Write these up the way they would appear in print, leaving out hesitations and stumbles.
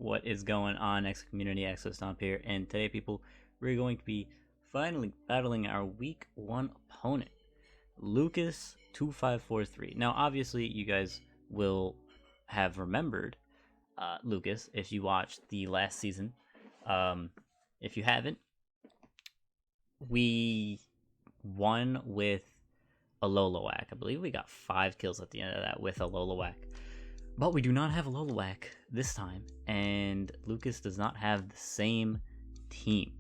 What is going on, X Community? Access Stomp here, and today, people, we're going to be finally battling our Week 1 opponent, Lucas2543. Now, obviously, you guys will have remembered Lucas if you watched the last season. If you haven't, we won with a Lolowak. I believe we got 5 kills at the end of that with a Lolowak. But we do not have a Lolowak this time, and Lucas does not have the same team.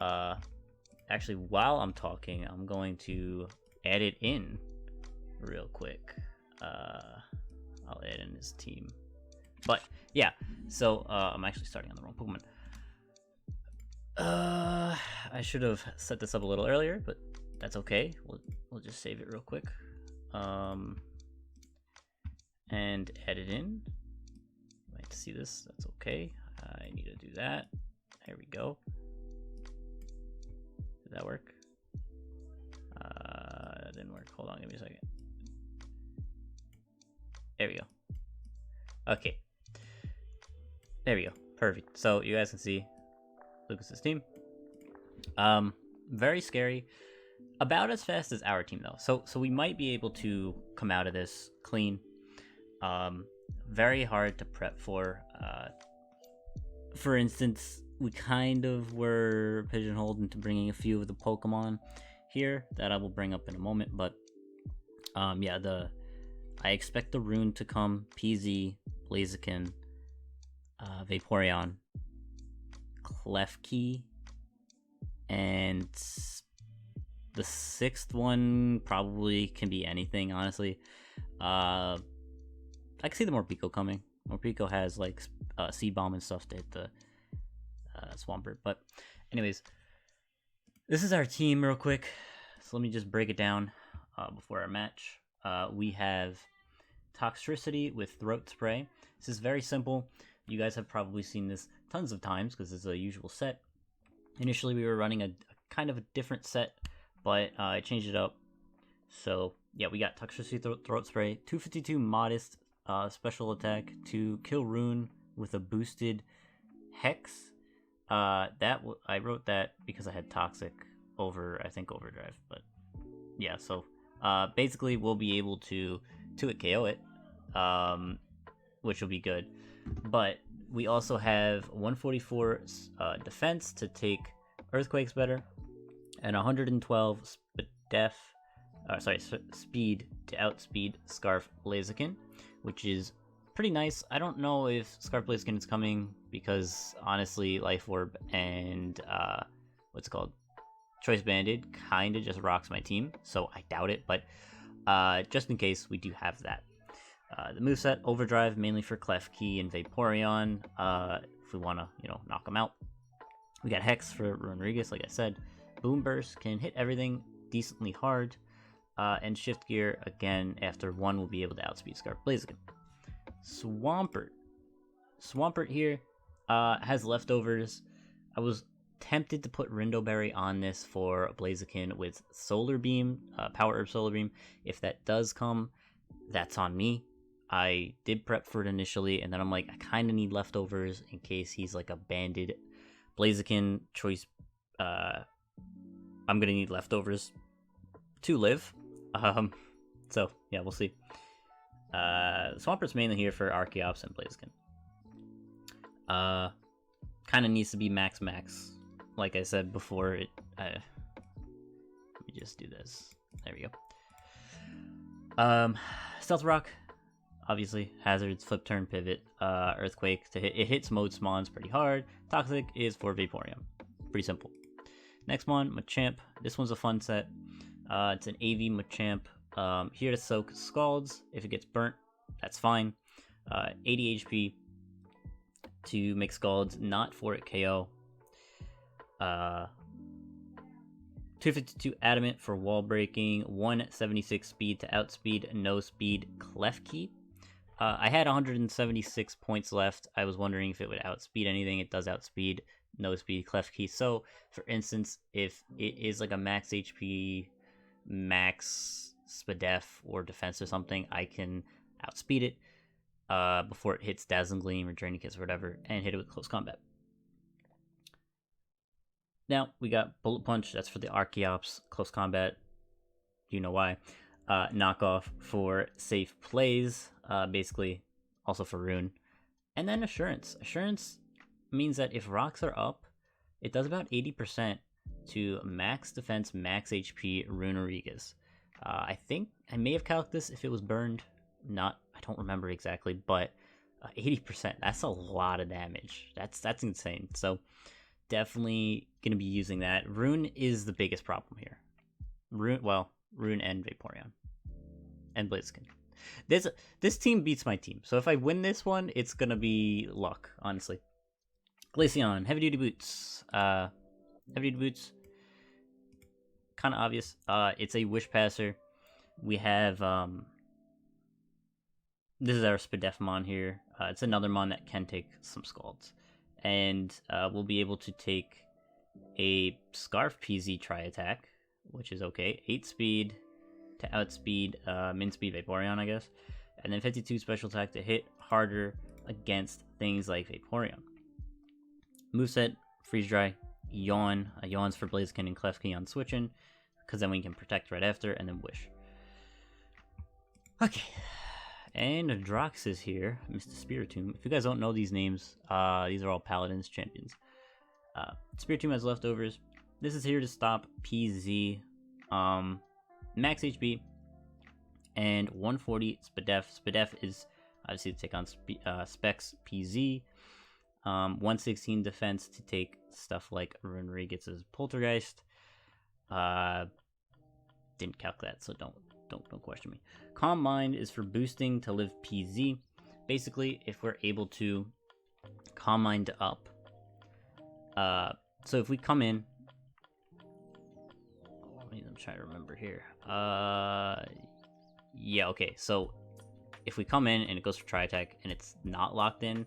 Actually, while I'm talking, I'm going to add it in real quick. I'll add in his team. But yeah, so I'm actually starting on the wrong Pokemon. I should have set this up a little earlier, but that's okay. We'll just save it real quick. And add it in. You might see this. That's okay. I need to do that. There we go. Did that work? That didn't work. Hold on, give me a second. There we go. Okay. There we go. Perfect. So you guys can see Lucas's team. Very scary. About as fast as our team though. So we might be able to come out of this clean. Very hard to prep for. For instance, we kind of were pigeonholed into bringing a few of the Pokemon here that I will bring up in a moment, but yeah, I expect the rune to come: PZ, Blaziken, Vaporeon, Klefki, and the 6th one probably can be anything, honestly. I can see the Morpeko coming. Morpeko has like Seed Bomb and stuff to hit the Swampert. But anyways, this is our team real quick. So let me just break it down before our match. We have Toxtricity with Throat Spray. This is very simple. You guys have probably seen this tons of times because it's a usual set. Initially, we were running a kind of a different set, but I changed it up. So yeah, we got Toxtricity Throat Spray, 252 Modest special attack to kill Rune with a boosted Hex. I wrote that because I had Toxic over, I think, Overdrive. But yeah, so basically we'll be able to 2-hit KO it, which will be good. But we also have 144 defense to take Earthquakes better, and 112 speed to outspeed Scarf Blaziken, which is pretty nice. I don't know if Scarf Blaziken is coming because honestly, Life Orb and what's it called, Choice Banded kind of just rocks my team, so I doubt it. But just in case, we do have that. The moveset: Overdrive mainly for Klefki and Vaporeon. If we want to, knock them out. We got Hex for Rodriguez, like I said. Boom Burst can hit everything decently hard. And Shift Gear, again, after 1 will be able to outspeed Scarf Blaziken. Swampert here has leftovers. I was tempted to put Rindoberry on this for Blaziken with Solar Beam, Power Herb Solar Beam. If that does come, that's on me. I did prep for it initially, and then I'm like, I kind of need leftovers in case he's like a banded Blaziken choice. I'm going to need leftovers to live. So yeah, we'll see. Swampert's mainly here for Archeops and Blaziken. Kind of needs to be max. Like I said before, let me just do this. There we go. Stealth Rock, obviously. Hazards, Flip Turn, Pivot, Earthquake to hit. It hits Mode Spawns pretty hard. Toxic is for Vaporeon. Pretty simple. Next one, Machamp. This one's a fun set. It's an AV Machamp. Here to soak Scalds. If it gets burnt, that's fine. 80 HP to make Scalds not for it KO. 252 Adamant for wall breaking. 176 speed to outspeed no speed Klefki. I had 176 points left. I was wondering if it would outspeed anything. It does outspeed no speed Klefki. So, for instance, if it is like a max HP, max Spadef or defense or something, I can outspeed it. before it hits Dazzling Gleam or Draining Kiss or whatever, and hit it with Close Combat. Now, we got Bullet Punch. That's for the Archeops. Close Combat. You know why. Knockoff for safe plays. Basically, also for Rune. And then Assurance. Assurance means that if rocks are up, it does about 80% to max defense, max HP Runerigas. I think I may have calculated this if it was burned. I don't remember exactly, but 80%. That's a lot of damage. That's insane. So definitely gonna be using that. Rune is the biggest problem here. Rune and Vaporeon and Blaziken. This team beats my team. So if I win this one, it's gonna be luck, honestly. Glaceon, heavy duty boots. Heavy duty boots. Kind of obvious. It's a Wish Passer. We have this is our Spadefmon here. It's another mon that can take some Scalds, and we'll be able to take a Scarf PZ Tri Attack, which is okay. 8 speed to outspeed min speed Vaporeon, I guess, and then 52 special attack to hit harder against things like Vaporeon. Moveset, Freeze Dry, Yawn. Yawn's for Blaziken and Klefki on switching, because then we can protect right after, and then Wish. Okay, and Drox is here, Mr. Spiritomb. If you guys don't know these names, these are all Paladins champions. Spiritomb has leftovers. This is here to stop PZ, max HP, and 140 Spadef. Spadef is obviously to take on Specs PZ. 116 defense to take stuff like Runerigas' Poltergeist. Didn't calculate that, so don't question me. Calm Mind is for boosting to live PZ. Basically, if we're able to Calm Mind up, so if we come in, I'm trying to remember here. Yeah, okay. So if we come in and it goes for Tri Attack and it's not locked in,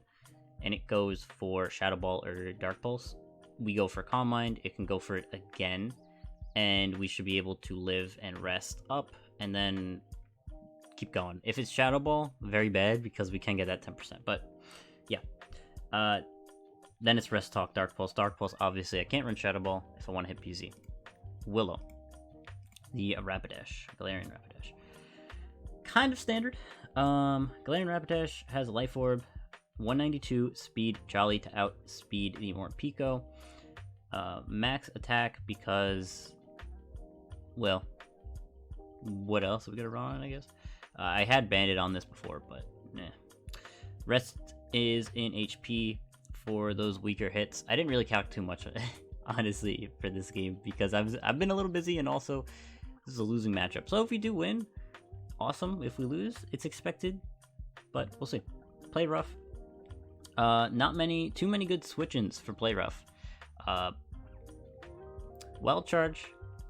and it goes for Shadow Ball or Dark Pulse, we go for Calm Mind. It can go for it again, and we should be able to live and rest up, and then keep going. If it's Shadow Ball, very bad, because we can get that 10%, but yeah. Then it's Rest Talk, Dark Pulse. Dark Pulse, obviously, I can't run Shadow Ball if I want to hit PZ. Willow. The Rapidash. Galarian Rapidash. Kind of standard. Galarian Rapidash has a Life Orb, 192 speed, Jolly to outspeed the Morpeko. Max attack because, well, what else have we got to run on, I guess? I had Bandit on this before, but nah. Rest is in HP for those weaker hits. I didn't really calculate too much, honestly, for this game, because I've been a little busy, and also this is a losing matchup. So if we do win, awesome. If we lose, it's expected, but we'll see. Play rough. Not too many good switch-ins for Play Rough. Wild Charge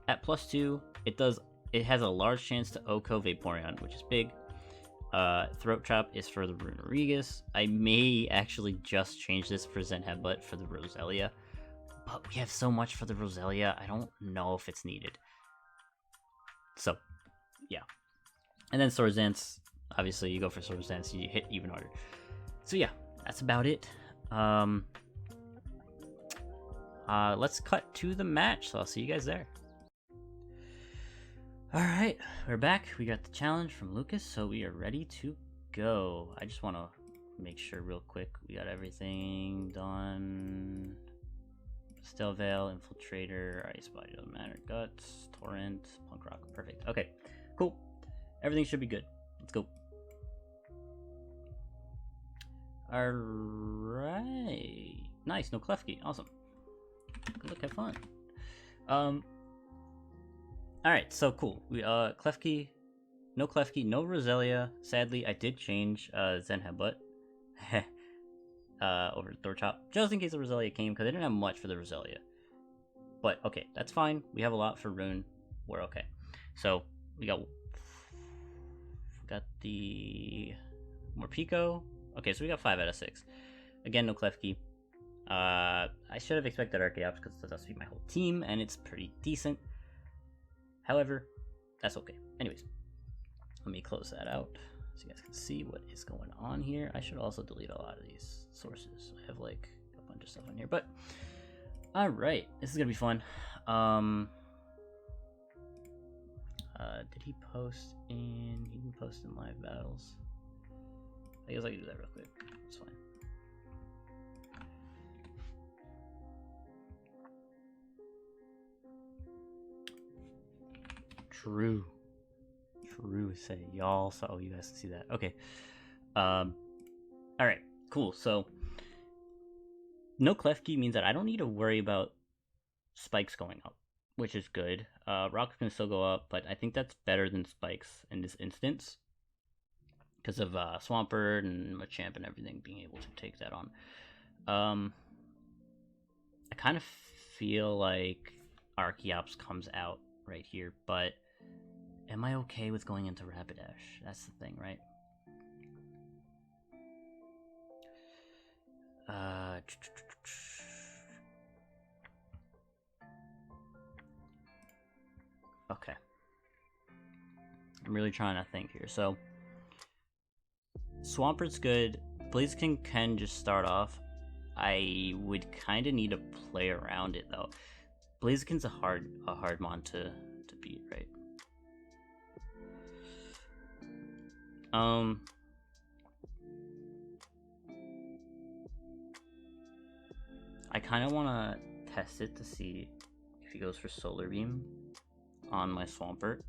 at +2, it has a large chance to OHKO Vaporeon, which is big. Throat Chop is for the Runerigas. I may actually just change this for Zen Headbutt for the Roselia, but we have so much for the Roselia, I don't know if it's needed. So, yeah. And then Sword Dance, obviously you go for Sword Dance, you hit even harder. So yeah, that's about it. Let's cut to the match, so I'll see you guys there. Alright, we're back. We got the challenge from Lucas, so we are ready to go. I just want to make sure real quick we got everything done. Still Veil, Infiltrator, Ice Body, doesn't matter. Guts, Torrent, Punk Rock. Perfect. Okay, cool. Everything should be good. Let's go. Alright. Nice, no Klefki. Awesome. Good luck, have fun. Alright, so cool. We Klefki, no Roselia. Sadly, I did change Zen Headbutt over to Throat Chop, just in case the Roselia came, because I didn't have much for the Roselia. But okay, that's fine. We have a lot for Rune. We're okay. So we got the Morpeko. Okay, so we got 5 out of 6. Again, no Klefki. I should have expected Archeops because it does feed my whole team, and it's pretty decent. However, that's okay. Anyways, let me close that out. so you guys can see what is going on here. I should also delete a lot of these sources. I have like a bunch of stuff on here, but all right, this is gonna be fun. Did he post in? He didn't post in live battles. I guess I can do that real quick. It's fine. True say y'all saw. Oh, you guys can see that. Okay. All right. Cool. So no Klefki means that I don't need to worry about spikes going up, which is good. Rocks can still go up, but I think that's better than spikes in this instance because of Swampert and Machamp and everything being able to take that on. I kind of feel like Archeops comes out right here, but am I okay with going into Rapidash? That's the thing, right? Okay. I'm really trying to think here. So, Swampert's good. Blaziken can just start off. I would kind of need to play around it, though. Blaziken's a hard mon to beat, right? I kind of want to test it to see if he goes for Solar Beam on my Swampert,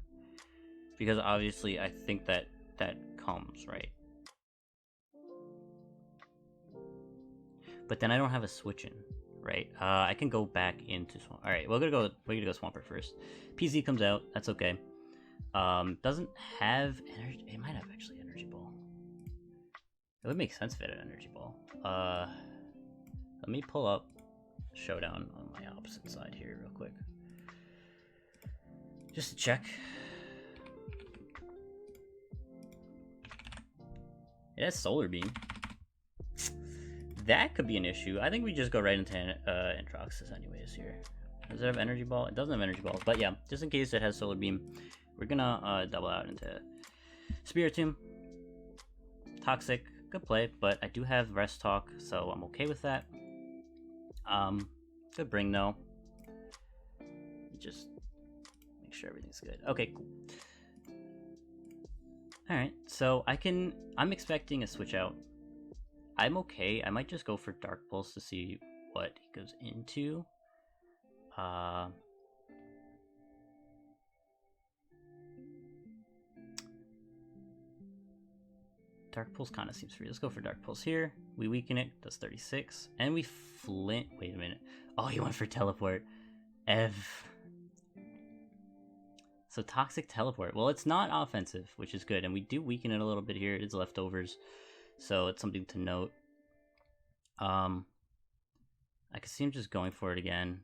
because obviously I think that comes, right? But then I don't have a switch in, right? I can go back into Swamp. All right, we're gonna go Swampert first. PZ comes out. That's okay. Doesn't have energy. It might have actually Energy Ball. It would make sense if it had Energy Ball. Let me pull up Showdown on my opposite side here real quick, just to check. It has Solar Beam. That could be an issue. I think we just go right into Antroxus anyways here. Does it have Energy Ball? It doesn't have Energy Ball, but yeah, just in case it has Solar Beam, we're gonna double out into Spiritomb. Toxic, good play, but I do have Rest Talk, so I'm okay with that. Good bring though. Just make sure everything's good. Okay, cool. Alright, so I'm expecting a switch out. I'm okay. I might just go for Dark Pulse to see what he goes into. Dark Pulse kind of seems free. Let's go for Dark Pulse here. We weaken it, does 36. And we flint. Wait a minute. Oh, he went for Teleport. Ev. So Toxic Teleport. Well, it's not offensive, which is good. And we do weaken it a little bit here. It is leftovers. So it's something to note. I can see him just going for it again.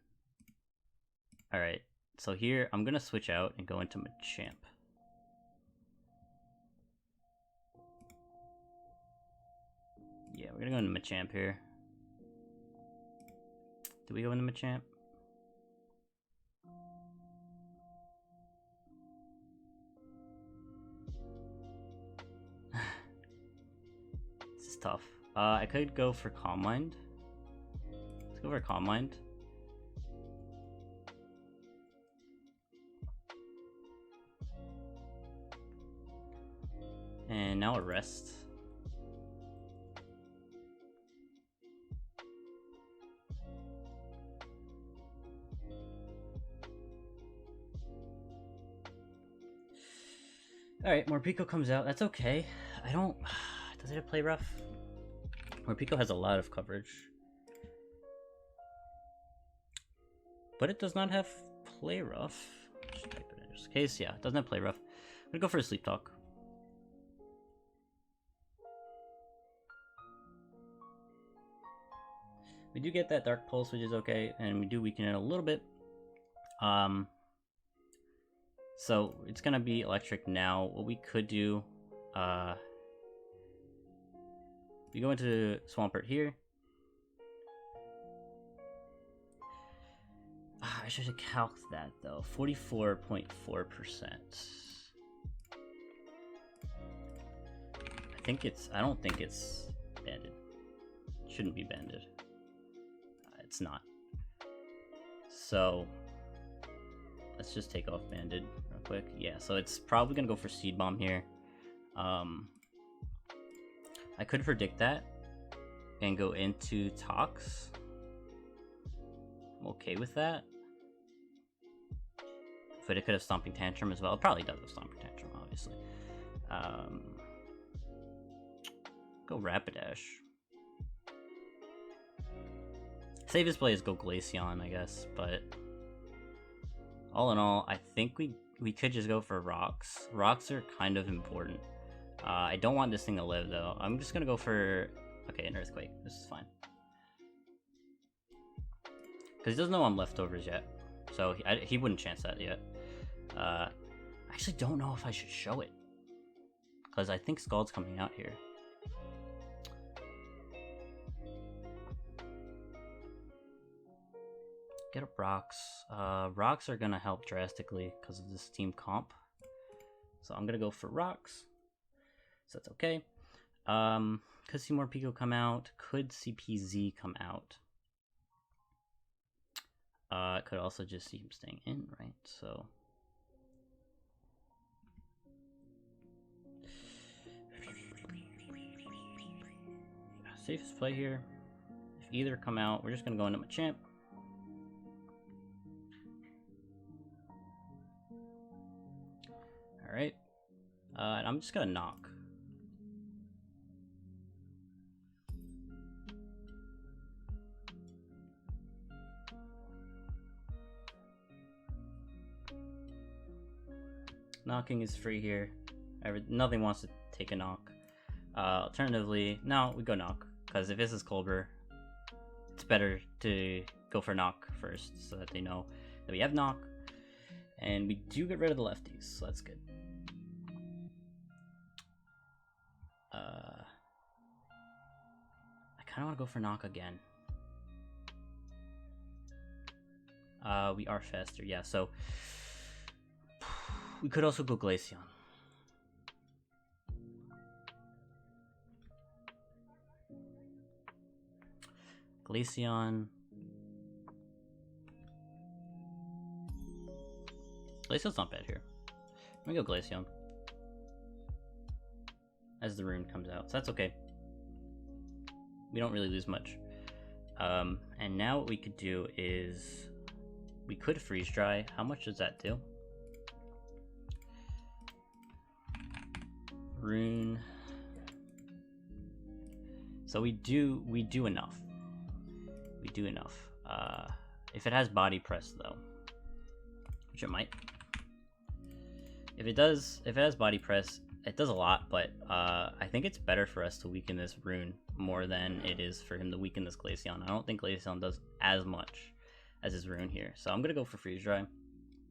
Alright. So here, I'm going to switch out and go into Machamp. Yeah, we're gonna go into Machamp here. Do we go into Machamp? This is tough. I could go for Calm Mind. Let's go for Calm Mind. And now a Rest. Alright, Morpeko comes out. That's okay. I don't... Does it have Play Rough? Morpeko has a lot of coverage. But it does not have Play Rough. Just type it in just in case. Yeah, it doesn't have Play Rough. I'm gonna go for a Sleep Talk. We do get that Dark Pulse, which is okay, and we do weaken it a little bit. So it's gonna be Electric now. What we could do, we go into Swampert here. I should have calced that though. 44.4%. I don't think it's banded. Shouldn't be banded. It's not. So let's just take off banded real quick. Yeah, so it's probably gonna go for Seed Bomb here. I could predict that and go into Tox. I'm okay with that. But it could have Stomping Tantrum as well. It probably does have Stomping Tantrum, obviously. Go Rapidash. Safest play is go Glaceon, I guess, but all in all, I think we could just go for Rocks. Rocks are kind of important. I don't want this thing to live, though. I'm just gonna go for... Okay, an Earthquake. This is fine. Because he doesn't know I'm leftovers yet. So he wouldn't chance that yet. I actually don't know if I should show it. Because I think Scald's coming out here. Get up Rocks. Rocks are going to help drastically because of this team comp. So I'm going to go for Rocks. So that's okay. Could see more Pico come out. Could see PZ come out. Could also just see him staying in, right? So... safest play here. If either come out, we're just going to go into Machamp. Alright. And I'm just going to knock. Knocking is free here. Nothing wants to take a knock. Alternatively, no, we go knock. Because if this is Colbur, it's better to go for knock first so that they know that we have knock. And we do get rid of the lefties, so that's good. I kind of want to go for knock again. We are faster, yeah, so we could also go Glaceon. Glaceon's not bad here. Let me go Glaceon. As the rune comes out, so that's okay. We don't really lose much. And now what we could do is... we could Freeze Dry. How much does that do? Rune. So we do enough. We do enough. If it has Body Press though, which it might. If it has Body Press, it does a lot, but I think it's better for us to weaken this rune more than it is for him to weaken this Glaceon. I don't think Glaceon does as much as his rune here, so I'm gonna go for Freeze Dry.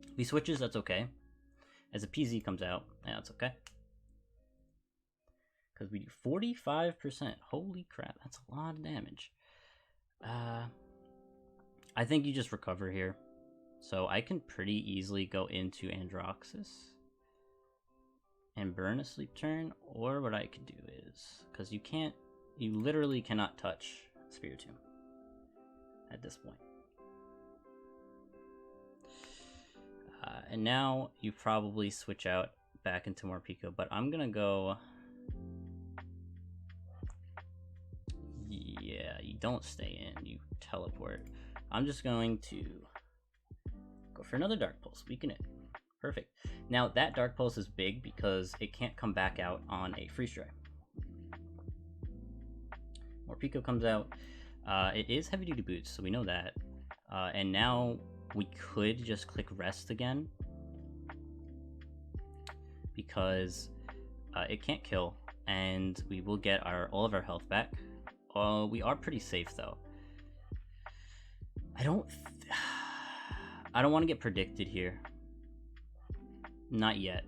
If he switches, that's okay. As a PZ comes out, yeah, that's okay. Because we do 45%. Holy crap, that's a lot of damage. I think you just recover here. So I can pretty easily go into Androxus and burn a Sleep Turn, or what I could do is, because you literally cannot touch Spiritomb at this point. And now you probably switch out back into Morpeko, but I'm gonna go... yeah, you don't stay in, you teleport. I'm just going to go for another Dark Pulse, weaken it. Perfect. Now that Dark Pulse is big because it can't come back out on a Freeze Dry. Morpeko comes out. It is Heavy Duty Boots, so we know that. And now we could just click Rest again because it can't kill, and we will get all of our health back. We are pretty safe though. I don't want to get predicted here. Not yet.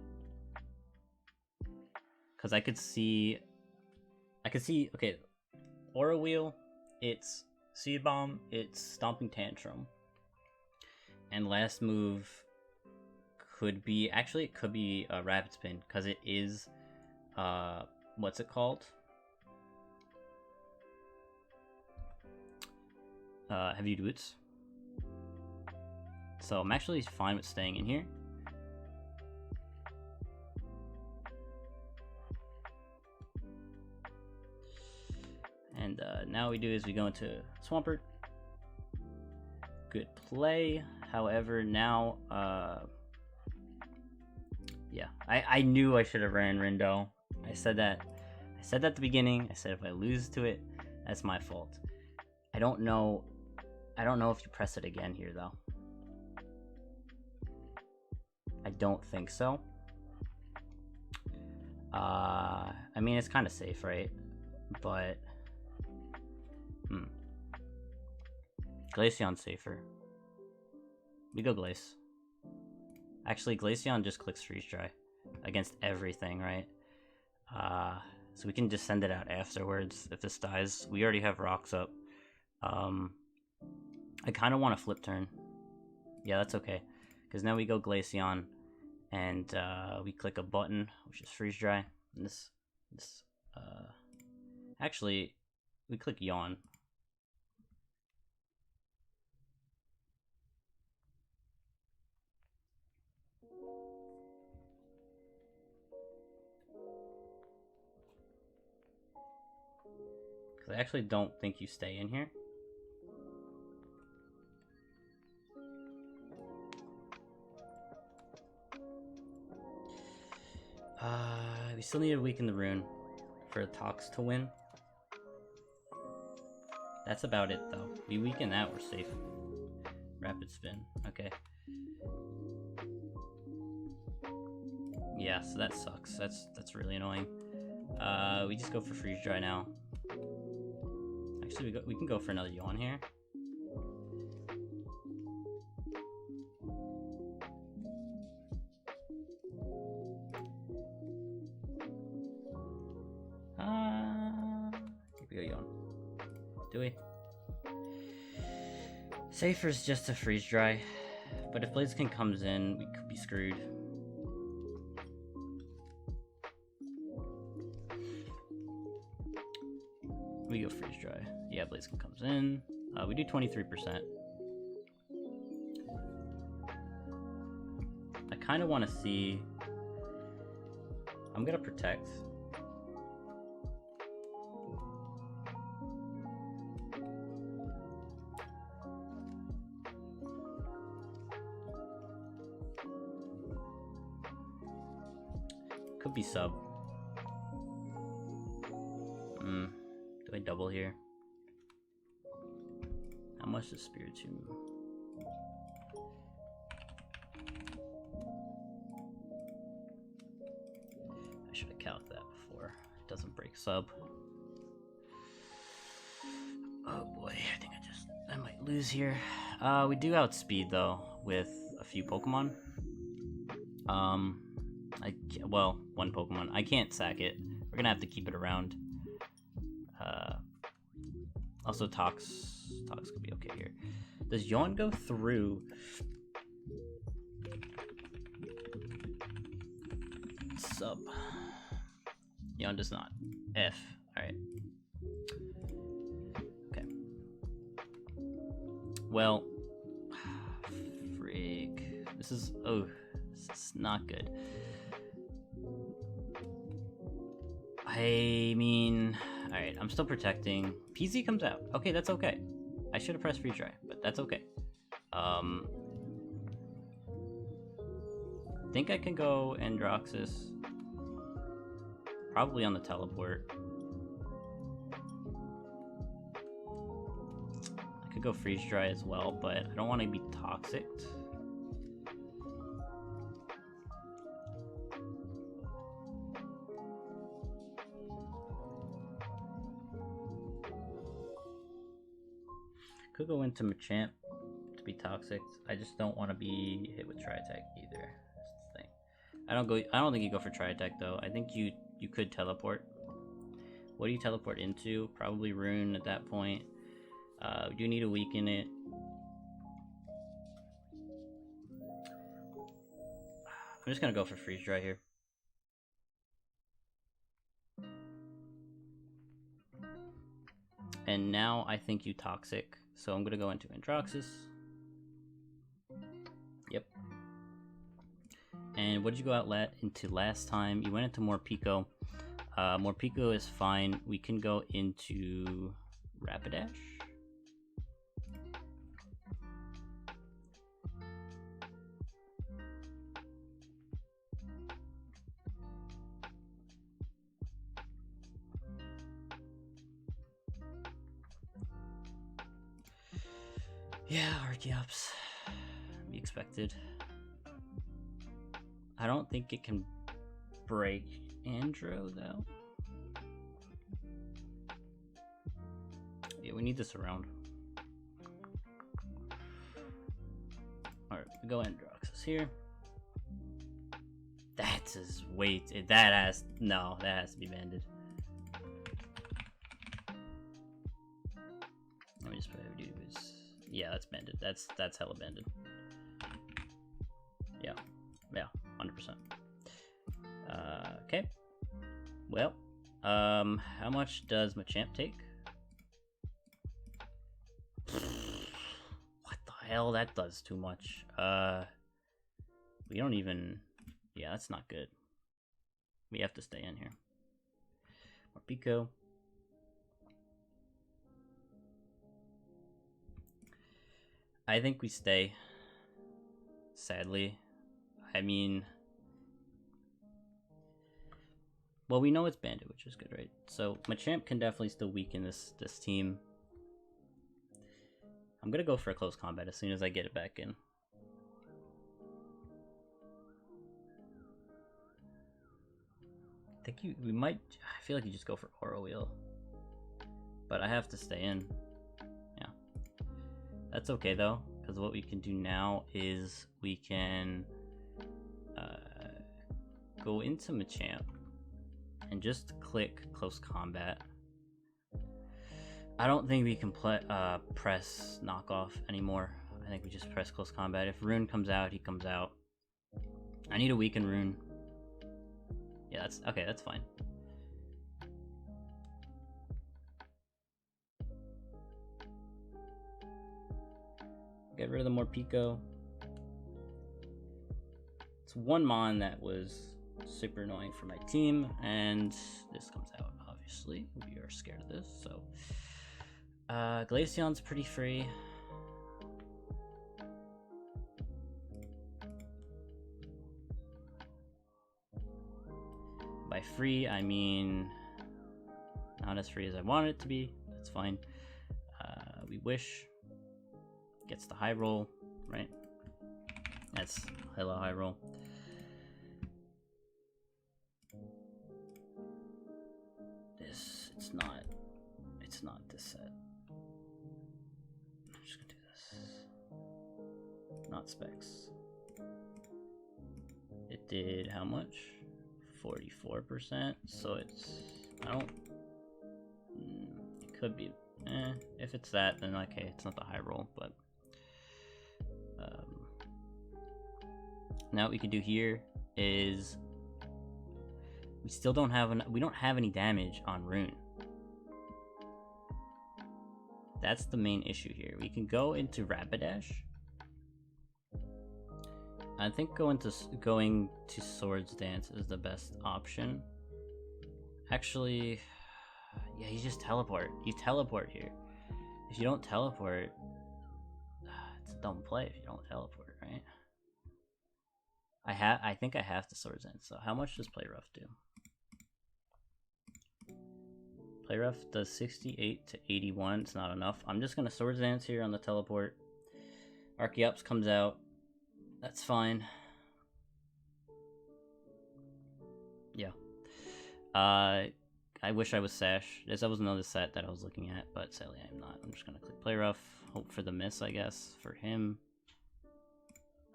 Because I could see, okay, Aura Wheel, it's Seed Bomb, it's Stomping Tantrum. And last move could be, actually it could be Rapid Spin, because it is what's it called? Heavy boots. So I'm actually fine with staying in here. And now what we do is we go into Swampert. Good play. However, now, yeah, I knew I should have ran Rindo. I said that at the beginning. I said if I lose to it, that's my fault. I don't know if you press it again here though. I don't think so. I mean, it's kind of safe, right? But Glaceon's safer. We go Glace. Actually, Glaceon just clicks Freeze Dry against everything, right? So we can just send it out afterwards if this dies. We already have rocks up. I kind of want to flip turn. Yeah, that's okay. Because now we go Glaceon, and we click a button, which is Freeze Dry. And actually, we click Yawn. Because I actually don't think you stay in here. We still need to weaken the rune for Tox to win. That's about it though. We weaken that, we're safe. Rapid spin, okay. Yeah, so that sucks. That's really annoying. We just go for Freeze Dry now. Actually, we can go for another Yawn here. Here we go, Yawn. Do we? Safer's just a Freeze Dry, but if Blaziken comes in, we could be screwed. We go Freeze Dry. Yeah, Blaziken comes in. We do 23%. I kind of want to see... I'm going to Protect. Could be sub. Do I double here? How much does Spiritomb? I should have counted that before. It doesn't break sub. Oh boy, I might lose here. We do outspeed though with a few Pokemon. Well, one Pokemon. I can't sack it. We're gonna have to keep it around. Also, Tox could be okay here. Does Yawn go through? Sub. Yawn does not. F. Alright. Okay. Well. Frig. This is not good. I mean, alright, I'm still protecting. PZ comes out. Okay, that's okay. I should have pressed Freeze Dry, but that's okay. Think I can go Androxus. Probably on the teleport. I could go Freeze Dry as well, but I don't want to be toxic. Could go into Machamp to be toxic. I just don't want to be hit with Tri-Attack either. That's the thing. I don't think you go for Tri-Attack though. I think you could teleport. What do you teleport into? Probably Rune at that point. We do need to weaken it. I'm just gonna go for Freeze Dry here. And now I think you toxic, so I'm gonna go into Androxus. Yep. And what did you go out into last time? You went into Morpeko. Morpeko is fine. We can go into Rapidash. Yeah, Archeops. Be expected. I don't think it can break Andro, though. Yeah, we need this around. Alright, we go Androxus here. That's his weight. That has to be banded. Let me just put every dude. Yeah, that's banded. That's hella banded. Yeah, 100%. Okay. Well, how much does Machamp take? What the hell? That does too much. We don't even. Yeah, that's not good. We have to stay in here. Morpeko. I think we stay. Sadly. I mean... Well, we know it's banded, which is good, right? So, Machamp can definitely still weaken this team. I'm gonna go for a close combat as soon as I get it back in. I think we might... I feel like you just go for Aura Wheel. But I have to stay in. Yeah. That's okay, though, because what we can do now is we can go into Machamp and just click Close Combat. I don't think we can press Knockoff anymore. I think we just press Close Combat. If Rune comes out, he comes out. I need a weaken Rune. Yeah, that's okay, that's fine. Get rid of the Morpeko. It's one Mon that was super annoying for my team, and this comes out, obviously. We are scared of this, so... Glaceon's pretty free. By free, I mean... not as free as I want it to be. That's fine. We wish... gets the high roll, right? That's hella high roll. It's not this set. I'm just gonna do this. Not specs. It did how much? 44%. So it's, I don't, it could be, if it's that, then okay, it's not the high roll, but now what we can do here is we still don't have we don't have any damage on Rune. That's the main issue here. We can go into Rapidash. I think going to Swords Dance is the best option. Actually, yeah, you just teleport. You teleport here. If you don't teleport, it's a dumb play if you don't teleport, right? I think I have to Swords Dance. So how much does Play Rough do? Play Rough does 68 to 81. It's not enough. I'm just gonna Swords Dance here on the teleport. Archeops comes out. That's fine. Yeah. I wish I was Sash. That was another set that I was looking at, but sadly I'm not. I'm just gonna click Play Rough. Hope for the miss, I guess, for him.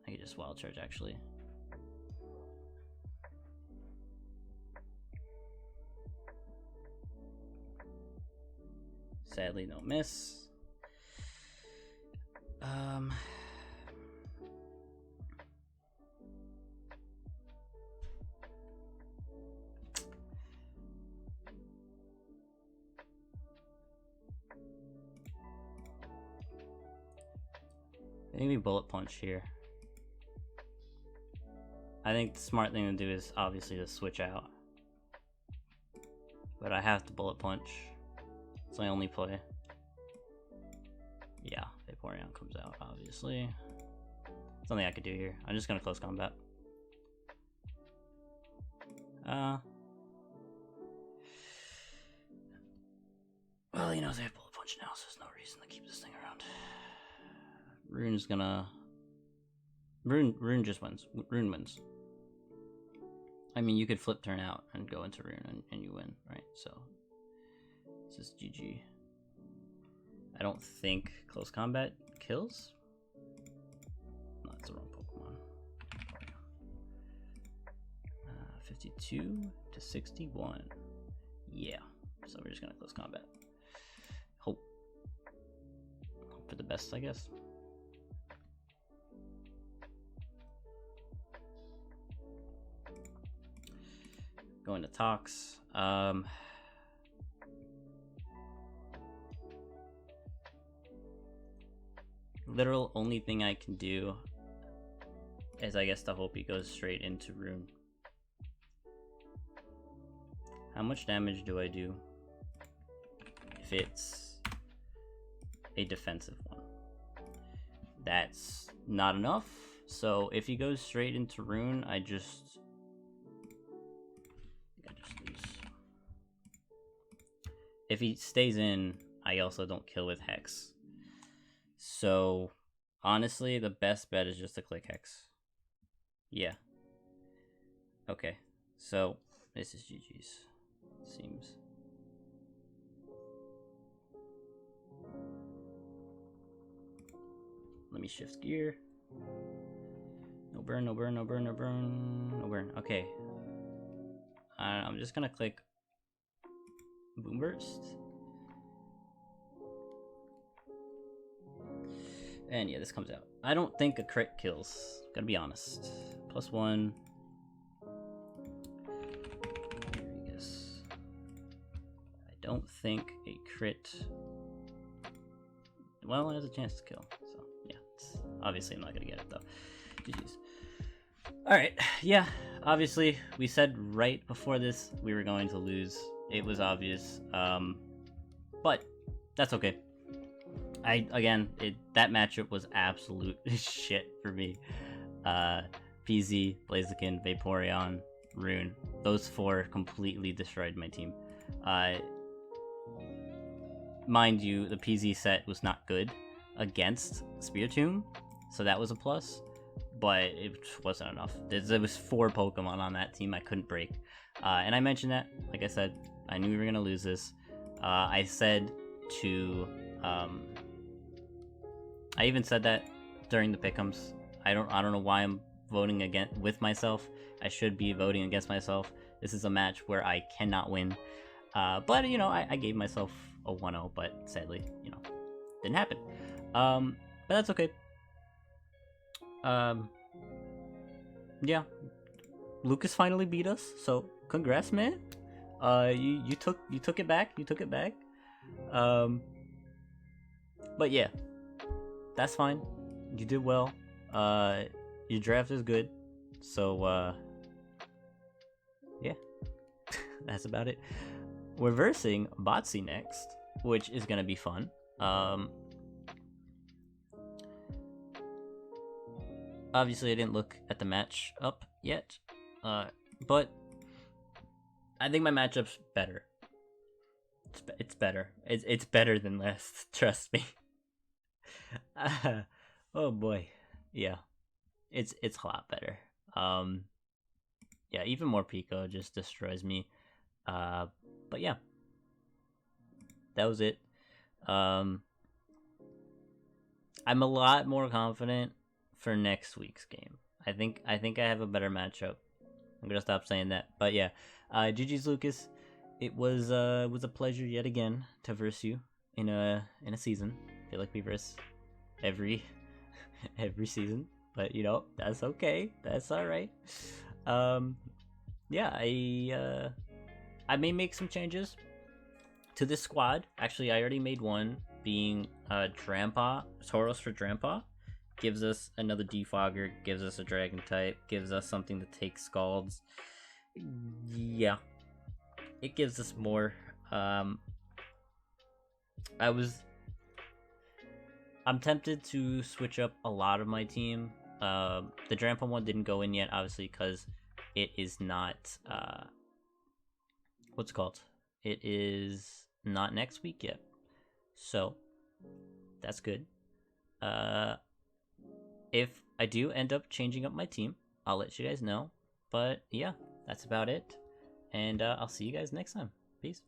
I could just Wild Charge, actually. Sadly, no miss. Maybe Bullet Punch here. I think the smart thing to do is obviously to switch out. But I have to Bullet Punch. It's my only play. Yeah, Vaporeon comes out, obviously. Something I could do here. I'm just gonna close combat. Well, you know, they have Bullet Punch now, so there's no reason to keep this thing around. Rune's gonna... Rune just wins. Rune wins. I mean, you could flip turn out and go into Rune and you win, right? So, this is GG. I don't think close combat kills. No, that's the wrong Pokemon. 52 to 61. Yeah. So we're just gonna close combat. Hope for the best, I guess. Going to Tox. Literal only thing I can do is, I guess, to hope he goes straight into Rune. How much damage do I do if it's a defensive one? That's not enough. So if he goes straight into Rune, I just lose. If he stays in, I also don't kill with Hex. So honestly, the best bet is just to click Hex. Yeah. Okay. So this is GG's. Seems. Let me shift gear. No burn, no burn, no burn, no burn, no burn. Okay. I'm just gonna click Boom Burst. And yeah, this comes out. I don't think a crit kills. Gotta be honest. +1. I don't think a crit. Well, it has a chance to kill. So yeah, obviously I'm not gonna get it though. GG's. Alright, yeah, obviously we said right before this we were going to lose. It was obvious. But that's okay. That matchup was absolute shit for me. PZ, Blaziken, Vaporeon, Rune. Those four completely destroyed my team. Mind you, the PZ set was not good against Spiritomb, so that was a plus, but it wasn't enough. There was 4 Pokemon on that team I couldn't break. And I mentioned that, like I said, I knew we were going to lose this. I said to... I even said that during the pick'ems. I don't know why I'm voting against with myself. I should be voting against myself. This is a match where I cannot win. But you know, I gave myself a 1-0, but sadly, you know, didn't happen. But that's okay. Yeah, Lucas finally beat us, so congrats, man. You took it back. You took it back. But yeah. That's fine. You did well. Your draft is good. So, yeah. That's about it. We're versing Botsy next, which is going to be fun. Obviously, I didn't look at the match up yet. But I think my matchup's better. It's better. It's better than last. Trust me. Oh boy, yeah, it's a lot better. Yeah, even more Pico just destroys me. But yeah, that was it. I'm a lot more confident for next week's game. I think I have a better matchup. I'm gonna stop saying that. But yeah, GG's Lucas. It was a pleasure yet again to verse you in a season. I feel like we verse every season, but you know, that's okay. That's all right. Yeah, I may make some changes to this squad. Actually, I already made one, being Drampa, Tauros for Drampa, gives us another Defogger, gives us a Dragon type, gives us something to take Scalds. Yeah, it gives us more. I'm tempted to switch up a lot of my team. The Drampa one didn't go in yet, obviously, because it is not, what's it called? It is not next week yet. So, that's good. If I do end up changing up my team, I'll let you guys know. But yeah, that's about it. And I'll see you guys next time. Peace.